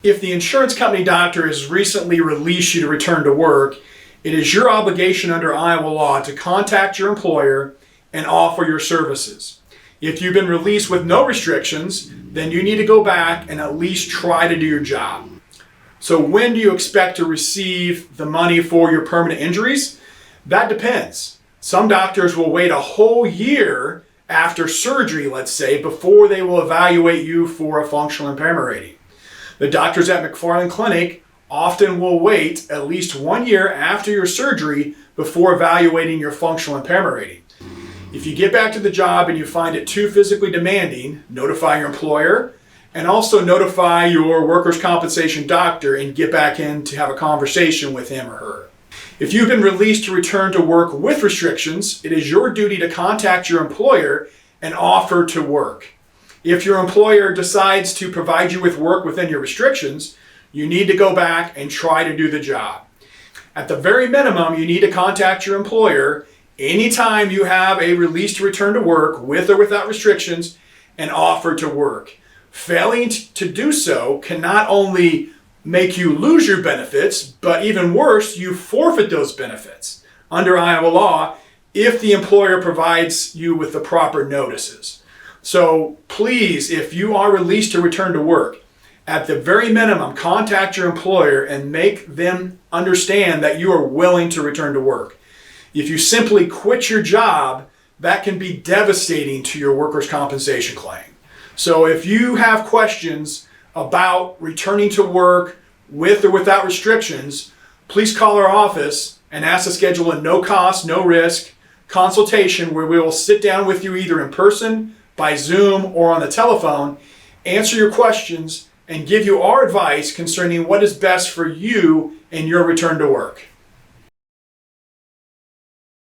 If the insurance company doctor has recently released you to return to work, it is your obligation under Iowa law to contact your employer and offer your services. If you've been released with no restrictions, then you need to go back and at least try to do your job. So when do you expect to receive the money for your permanent injuries? That depends. Some doctors will wait a whole year after surgery, let's say, before they will evaluate you for a functional impairment rating. The doctors at McFarland Clinic often will wait at least 1 year after your surgery before evaluating your functional impairment rating. If you get back to the job and you find it too physically demanding, notify your employer and also notify your workers' compensation doctor and get back in to have a conversation with him or her. If you've been released to return to work with restrictions, it is your duty to contact your employer and offer to work. If your employer decides to provide you with work within your restrictions, you need to go back and try to do the job. At the very minimum, you need to contact your employer anytime you have a release to return to work with or without restrictions and offer to work. Failing to do so can not only make you lose your benefits, but even worse, you forfeit those benefits under Iowa law if the employer provides you with the proper notices. So please, if you are released to return to work, at the very minimum, contact your employer and make them understand that you are willing to return to work. If you simply quit your job, that can be devastating to your workers' compensation claim. So if you have questions about returning to work with or without restrictions, please call our office and ask to schedule a no cost, no risk consultation where we will sit down with you either in person, by Zoom, or on the telephone, answer your questions, and give you our advice concerning what is best for you in your return to work.